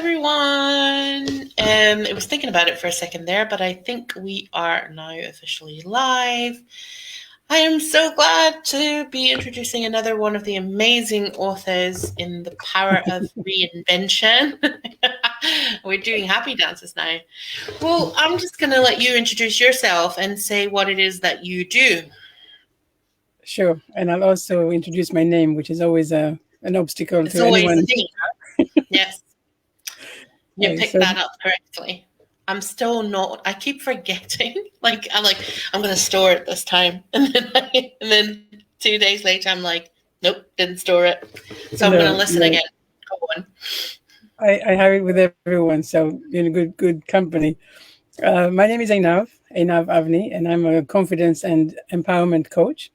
everyone. I was thinking about it for a second there, but I think we are now officially live. I am so glad to be introducing another one of the amazing authors in the Power of Reinvention. We're doing happy dances now. Well, I'm just going to let you introduce yourself and say what it is that you do. Sure, and I'll also introduce my name, which is always an obstacle It's to always anyone. the thing. Yes, you picked that up correctly. I'm still not. I keep forgetting. I'm going to store it this time, and then 2 days later, I'm like, nope, didn't store it. So I'm going to listen again. Go on. I have it with everyone, so you're in good company. My name is einav Avni, and I'm a confidence and empowerment coach.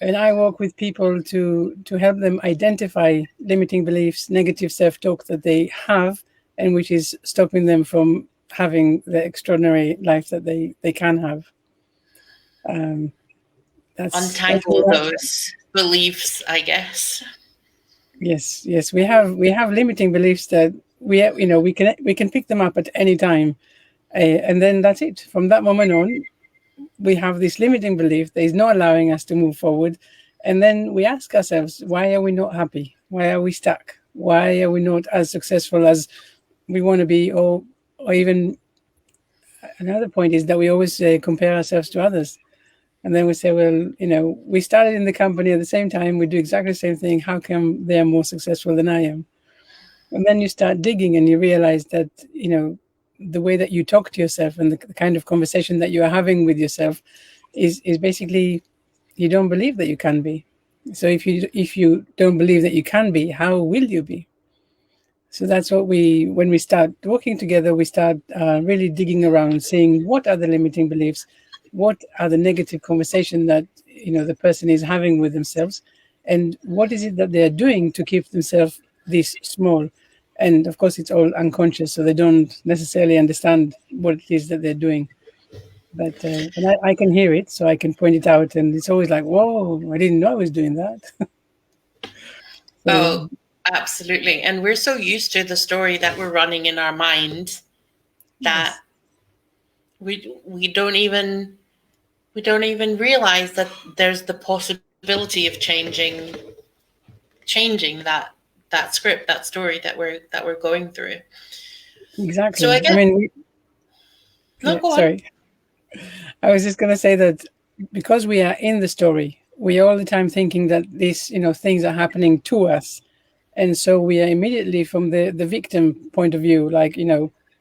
And I work with people to help them identify limiting beliefs, negative self-talk that they have, and which is stopping them from having the extraordinary life that they can have. Untangle those beliefs, I guess. Yes, we have limiting beliefs that we can pick them up at any time, and then that's it. From that moment on, we have this limiting belief that is not allowing us to move forward, and then we ask ourselves, why are we not happy? Why are we stuck? Why are we not as successful as we want to be? Or even another point is that we always compare ourselves to others. And then we say, well, we started in the company at the same time. We do exactly the same thing. How come they're more successful than I am? And then you start digging and you realize that, the way that you talk to yourself and the kind of conversation that you are having with yourself is basically, you don't believe that you can be. So if you don't believe that you can be, how will you be? So that's what when we start working together, we start really digging around, seeing what are the limiting beliefs, what are the negative conversation that the person is having with themselves, and what is it that they're doing to keep themselves this small. And of course, it's all unconscious, so they don't necessarily understand what it is that they're doing. But and I can hear it, so I can point it out, and it's always like, whoa, I didn't know I was doing that. Oh, absolutely. And we're so used to the story that we're running in our mind that we don't even realize that there's the possibility of changing that script, that story that we're going through. Exactly. So I guess, sorry. I was just going to say that because we are in the story, we are all the time thinking that these things are happening to us, and so we are immediately from the victim point of view, like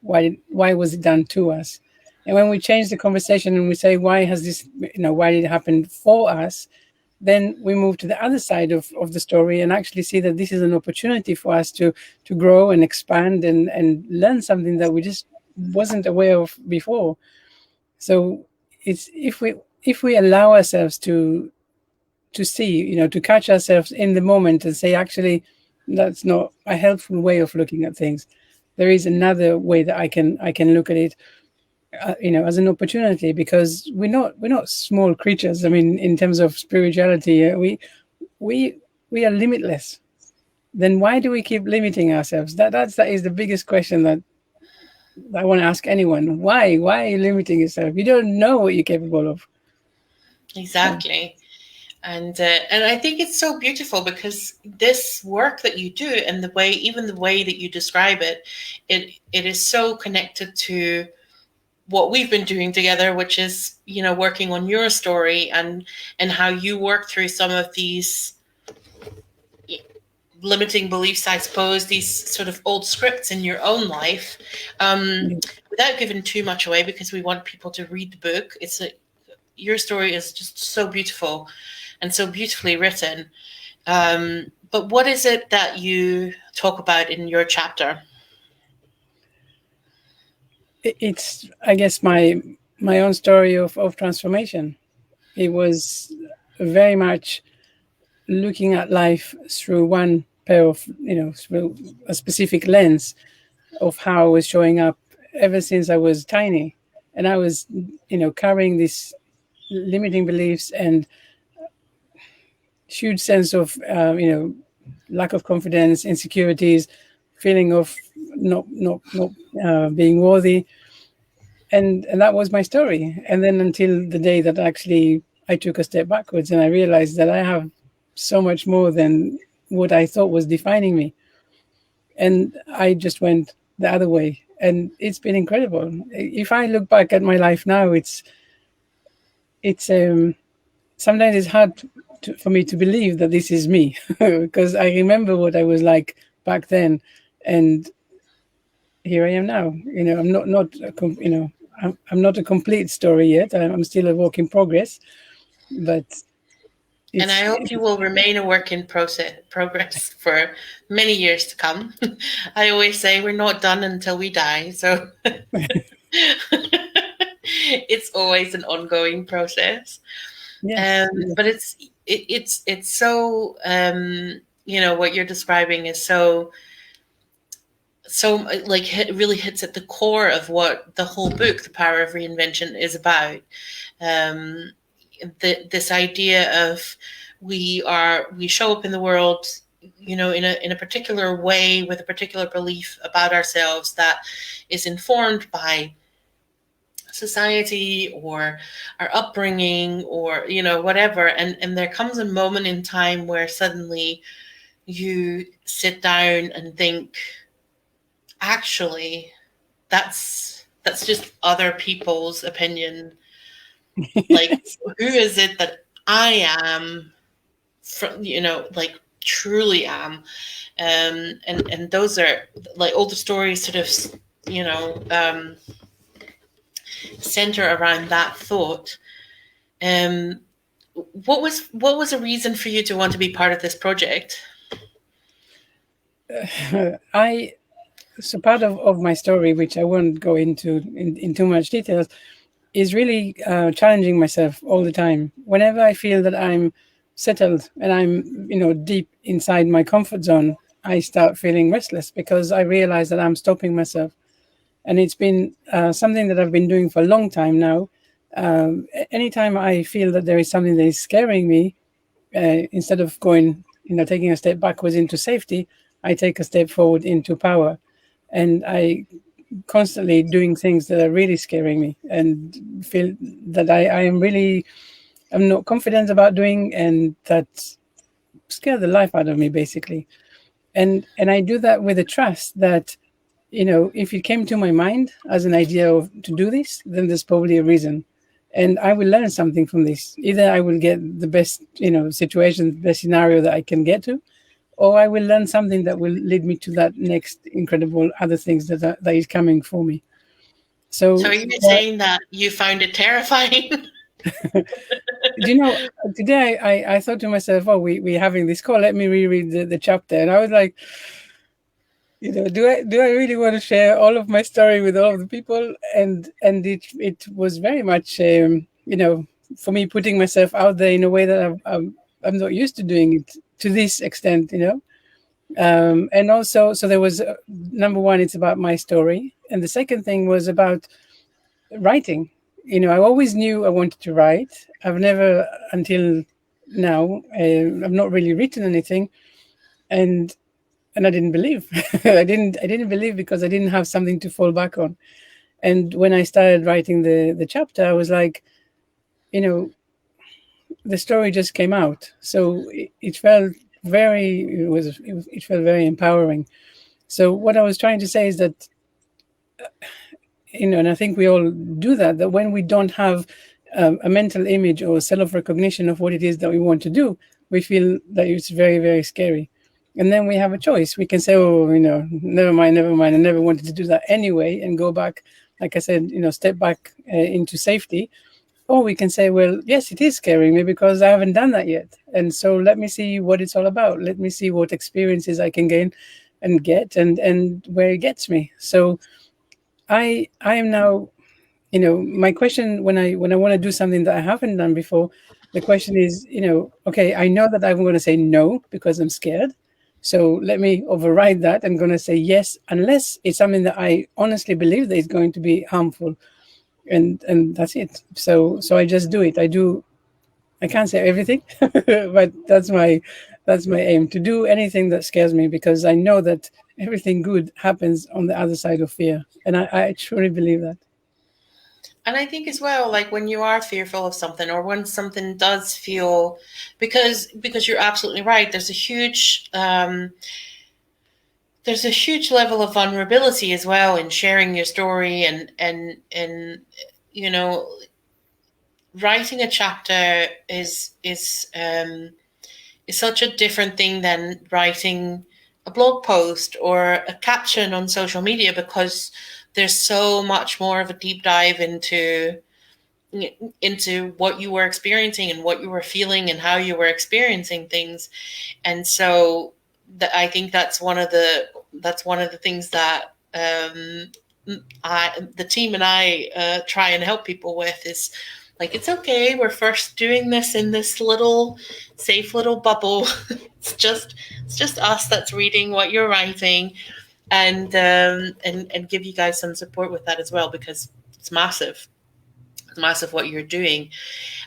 why was it done to us? And when we change the conversation and we say, why has this, why did it happen for us? Then we move to the other side of the story and actually see that this is an opportunity for us to grow and expand and learn something that we just wasn't aware of before. So it's if we allow ourselves to see, to catch ourselves in the moment and say, actually, that's not a helpful way of looking at things. There is another way that I can look at it, as an opportunity, because we're not small creatures. I mean, in terms of spirituality, we are limitless. Then why do we keep limiting ourselves? That is the biggest question that I want to ask anyone. Why are you limiting yourself? You don't know what you're capable of. Exactly. And I think it's so beautiful because this work that you do and the way that you describe it is so connected to what we've been doing together, which is, working on your story and how you work through some of these limiting beliefs, I suppose, these sort of old scripts in your own life, without giving too much away, because we want people to read the book. Your story is just so beautiful and so beautifully written. But what is it that you talk about in your chapter? It's, I guess, my own story of transformation. It was very much looking at life through one pair of, through a specific lens of how I was showing up ever since I was tiny. And I was, carrying these limiting beliefs and huge sense of, lack of confidence, insecurities, feeling of not being worthy, and that was my story. And then until the day that actually I took a step backwards and I realized that I have so much more than what I thought was defining me, and I just went the other way, and it's been incredible. If I look back at my life now, it's sometimes it's hard for me to believe that this is me because I remember what I was like back then, and here I am now. I'm I'm not a complete story yet. I'm still a work in progress, but And it's I hope you will remain a work in progress for many years to come. I always say we're not done until we die, so it's always an ongoing process. yes, But it's so what you're describing is so like it really hits at the core of what the whole book, The Power of Reinvention, is about. Um, this idea of we show up in the world, in a particular way with a particular belief about ourselves that is informed by society or our upbringing or whatever, and there comes a moment in time where suddenly you sit down and think, actually, that's just other people's opinion. Like, who is it that I am, from, like truly am? And those are like all the stories sort of, center around that thought. Um, what was a reason for you to want to be part of this project? I so part of my story, which I won't go into in too much details, is really challenging myself all the time. Whenever I feel that I'm settled and I'm deep inside my comfort zone, I start feeling restless because I realize that I'm stopping myself. And it's been something that I've been doing for a long time now. Anytime I feel that there is something that is scaring me, instead of going, taking a step backwards into safety, I take a step forward into power. And I constantly doing things that are really scaring me and feel that I'm not confident about doing, and that scare the life out of me basically. And I do that with a trust that, if it came to my mind as an idea of to do this, then there's probably a reason. And I will learn something from this. Either I will get the best, situation, the best scenario that I can get to, or I will learn something that will lead me to that next incredible other things that is coming for me. So So, are you saying that you found it terrifying? do today I thought to myself, oh, we're having this call. Let me reread the chapter. And I was like, do I really want to share all of my story with all of the people? And it was very much, for me, putting myself out there in a way that I'm not used to doing it to this extent, and also, so there was number one, it's about my story, and the second thing was about writing. I always knew I wanted to write. I've never until now, I've not really written anything, and I didn't believe. I didn't believe because I didn't have something to fall back on. And when I started writing the chapter, I was like, the story just came out. So it felt it felt very empowering. So what I was trying to say is that, and I think we all do that when we don't have a mental image or self-recognition of what it is that we want to do, we feel that it's very, very scary. And then we have a choice. We can say, oh, never mind. I never wanted to do that anyway, and go back, like I said, step back into safety. Or we can say, well, yes, it is scaring me because I haven't done that yet. And so let me see what it's all about. Let me see what experiences I can gain and get, and where it gets me. So I am now, my question when I want to do something that I haven't done before, the question is, okay, I know that I'm going to say no because I'm scared. So let me override that. I'm going to say yes, unless it's something that I honestly believe that is going to be harmful. And that's it. So I just do it. I can't say everything, but that's my aim, to do anything that scares me, because I know that everything good happens on the other side of fear, and I truly believe that. And I think as well, like when you are fearful of something, or when something does feel, because you're absolutely right. There's a huge level of vulnerability as well in sharing your story, and you know, writing a chapter is such a different thing than writing a blog post or a caption on social media, because there's so much more of a deep dive into what you were experiencing and what you were feeling and how you were experiencing things. And so I think that's one of the things that the team and I try and help people with, is like, it's okay, we're first doing this in this little safe little bubble. It's just us that's reading what you're writing, and give you guys some support with that as well, because it's massive. It's massive what you're doing.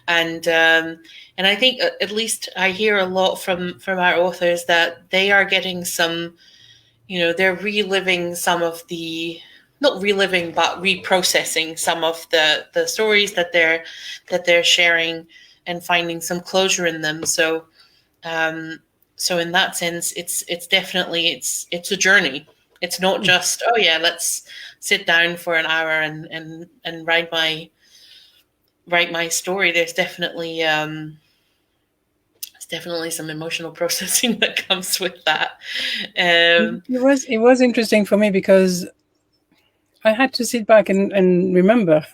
And I think, at least I hear a lot from our authors, that they are getting some, they're reliving some of the, not reliving, but reprocessing some of the stories that they're sharing, and finding some closure in them. So in that sense, it's definitely, it's a journey. It's not just, oh yeah, let's sit down for an hour and write my story. There's definitely some emotional processing that comes with that. It was interesting for me because I had to sit back and remember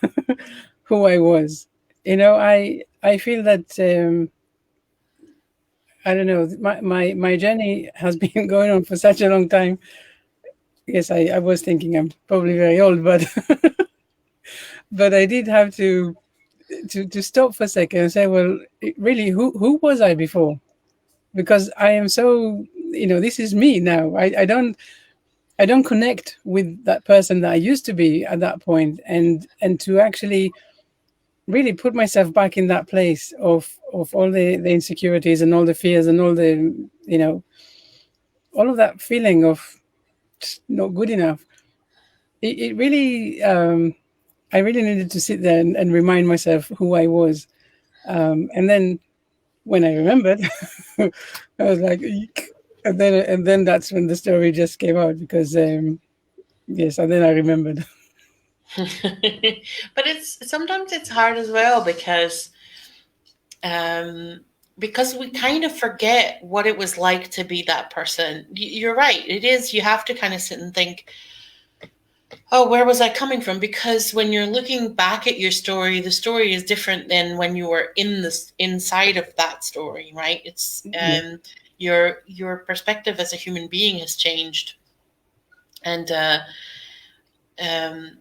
who I was. I feel that I don't know, my journey has been going on for such a long time. Yes, I was thinking I'm probably very old, but but I did have to stop for a second and say, well, really, who was I before? Because I am so, this is me now. I don't connect with that person that I used to be at that point, and to actually really put myself back in that place of all the insecurities and all the fears and all the, all of that feeling of not good enough. It really, I really needed to sit there and remind myself who I was. And then when I remembered, I was like, "Eek." And then that's when the story just came out, because yes, and then I remembered. But sometimes it's hard as well, um, because we kind of forget what it was like to be that person. You're right. It is. You have to kind of sit and think, oh, where was I coming from? Because when you're looking back at your story, the story is different than when you were inside of that story, right? It's Yeah. your perspective as a human being has changed, and um,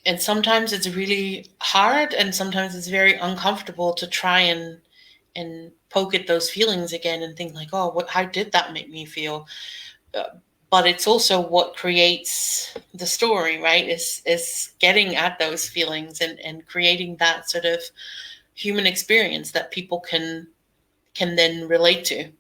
and sometimes it's really hard, and sometimes it's very uncomfortable to try and poke at those feelings again and think like, oh, how did that make me feel? Uh, but it's also what creates the story, right? Is getting at those feelings, and creating that sort of human experience that people can then relate to.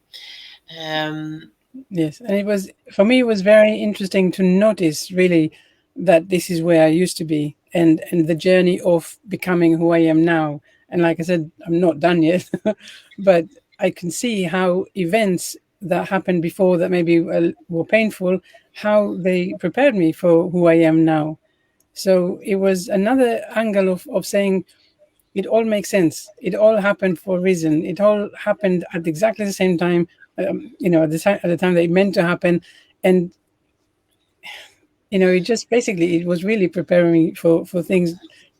Um, Yes, and it was, for me, it was very interesting to notice really that this is where I used to be, and the journey of becoming who I am now. And like I said, I'm not done yet, but I can see how events that happened before that maybe were painful, how they prepared me for who I am now. So it was another angle of saying it all makes sense. It all happened for a reason. It all happened at exactly the same time, at the time that it meant to happen. And, it just basically, it was really preparing me for things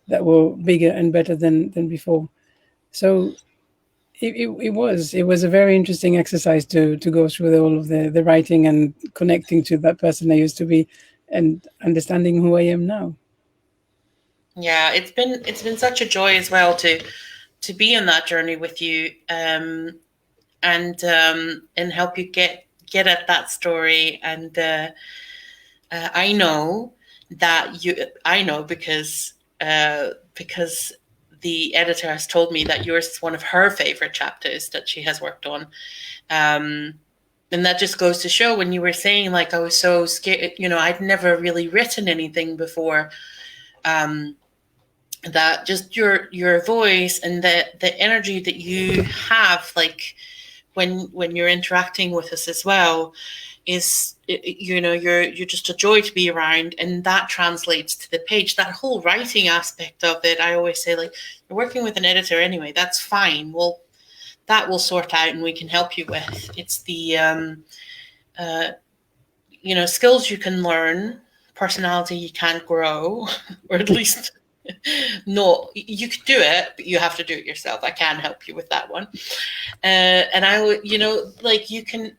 that were bigger and better than before. So it was a very interesting exercise to go through all of the writing and connecting to that person I used to be and understanding who I am now. yeah, it's been such a joy as well to be on that journey with you, and help you get at that story. And I know I know, because the editor has told me that yours is one of her favorite chapters that she has worked on. Um, And that just goes to show, when you were saying, like, I was so scared, I'd never really written anything before. That just your voice and the energy that you have, like, when you're interacting with us as well, is, you're just a joy to be around, and that translates to the page. That whole writing aspect of it, I always say, like, you're working with an editor anyway, that's fine. Well, that will sort out, and we can help you with. It's the skills you can learn, personality you can't grow, or at least no, you could do it, but you have to do it yourself. I can help you with that one. And I would, like, you can,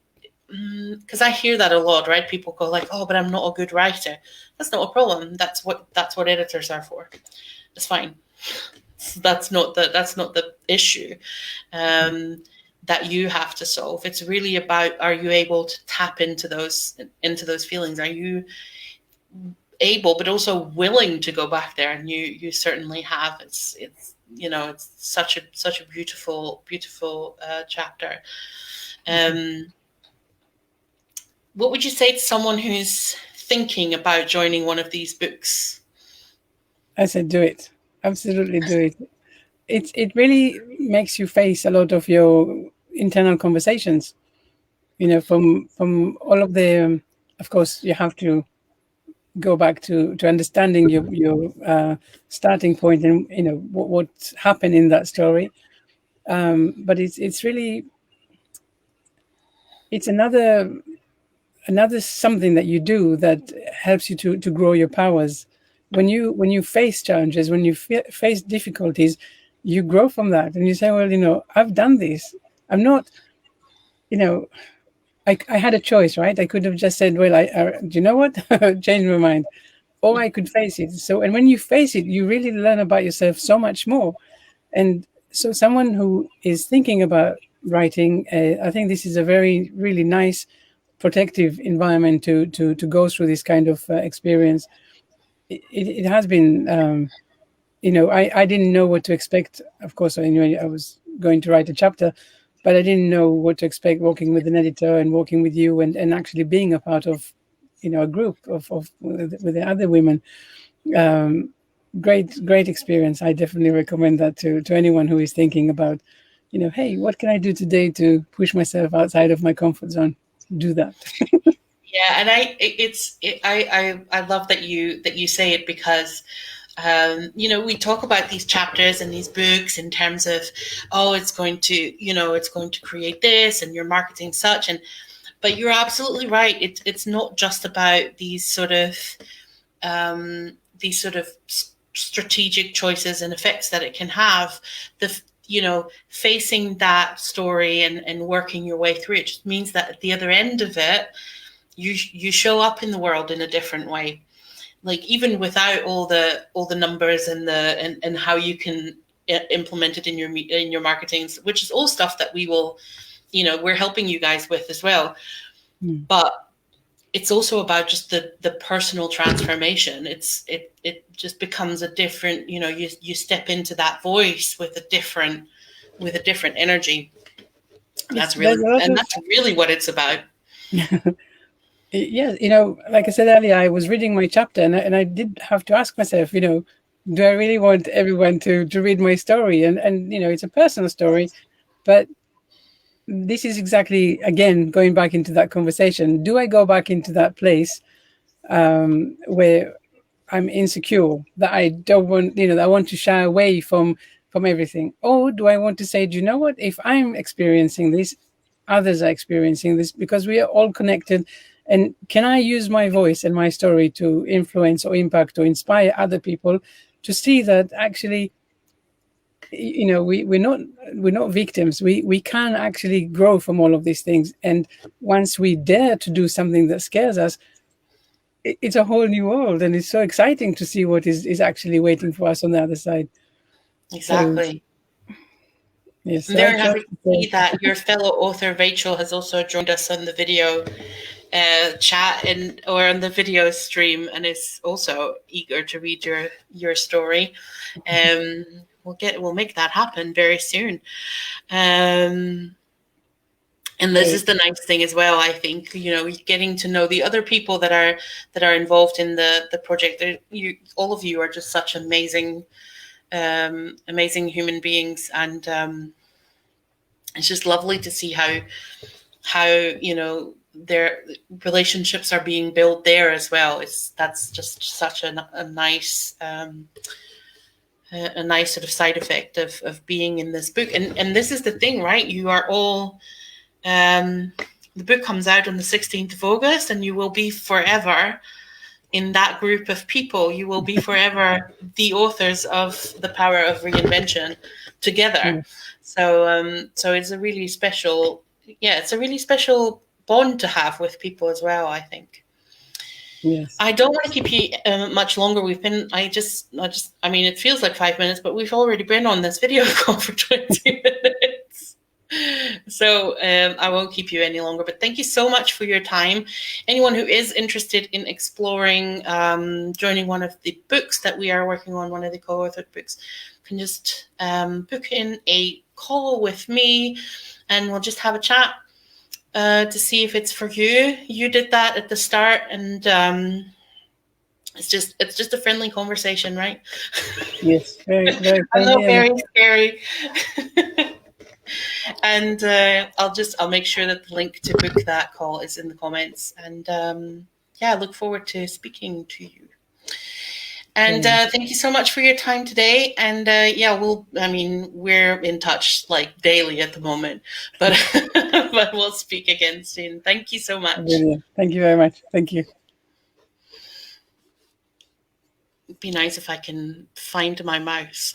because I hear that a lot, right? People go like, "Oh, but I'm not a good writer." That's not a problem. That's what editors are for. It's fine. That's not the issue that you have to solve. It's really about, are you able to tap into those feelings? Are you able, but also willing to go back there? And you certainly have. It's such a beautiful chapter. What would you say to someone who's thinking about joining one of these books? I said, do it. Absolutely do it. It really makes you face a lot of your internal conversations. From all of the, of course, you have to go back to understanding your starting point, and what happened in that story. But it's really, it's another something that you do that helps you to grow your powers. When you face challenges, when you face difficulties, you grow from that, and you say, well, I've done this. I'm not, I had a choice, right? I could have just said, well, do you know what? Change my mind. Or I could face it. So, and when you face it, you really learn about yourself so much more. And so someone who is thinking about writing, I think this is a very, really nice, protective environment to go through this kind of experience. It has been, I didn't know what to expect. Of course, anyway, I was going to write a chapter, but I didn't know what to expect working with an editor and working with you, and actually being a part of, a group of with the other women. Great experience. I definitely recommend that to anyone who is thinking about, hey, what can I do today to push myself outside of my comfort zone? Do that. Yeah, and I love that you say it, because we talk about these chapters and these books in terms of, oh, it's going to create this, and you're marketing such, but you're absolutely right. It's not just about these sort of strategic choices and effects that it can have. Facing that story and working your way through it just means that at the other end of it, you show up in the world in a different way. Like, even without all the numbers and how you can implement it in your marketing, which is all stuff that we're helping you guys with as well. But it's also about just the personal transformation. It just becomes a different, you step into that voice with a different energy. That's really what it's about. Yeah, like I said earlier, I was reading my chapter, and I did have to ask myself, do I really want everyone to read my story? And it's a personal story, but this is exactly, again, going back into that conversation. Do I go back into that place where I'm insecure, that I don't want, that I want to shy away from everything? Or do I want to say, do you know what? If I'm experiencing this, others are experiencing this, because we are all connected. And can I use my voice and my story to influence or impact or inspire other people to see that actually, we're not victims. We can actually grow from all of these things. And once we dare to do something that scares us, it's a whole new world, and it's so exciting to see what is actually waiting for us on the other side. Exactly. So, yes, I'm very happy to see that your fellow author Rachel has also joined us on the video chat or on the video stream, and is also eager to read your story. We'll make that happen very soon. And this is the nice thing as well. I think, you know, getting to know the other people that are involved in the project. You, all of you, are just such amazing, amazing human beings, and it's just lovely to see how you know their relationships are being built there as well. That's just such a nice. A nice sort of side effect of being in this book, and this is the thing, right? You are all the book comes out on the 16th of August, and you will be forever in that group of people. You will be forever the authors of The Power of Reinvention together. So it's a really special, it's a really special bond to have with people as well, I think. Yes. I don't want to keep you much longer. I mean, it feels like 5 minutes, but we've already been on this video call for 20 minutes. So I won't keep you any longer, but thank you so much for your time. Anyone who is interested in exploring, joining one of the books that we are working on, one of the co-authored books, can just book in a call with me, and we'll just have a chat to see if it's for you. You did that at the start, and it's just a friendly conversation, right? Yes, very, very I know, friendly. very scary. And I'll make sure that the link to book that call is in the comments. And I look forward to speaking to you. And thank you so much for your time today. And we're in touch like daily at the moment, but but we'll speak again soon. Thank you so much. Brilliant. Thank you very much. Thank you. It'd be nice if I can find my mouse.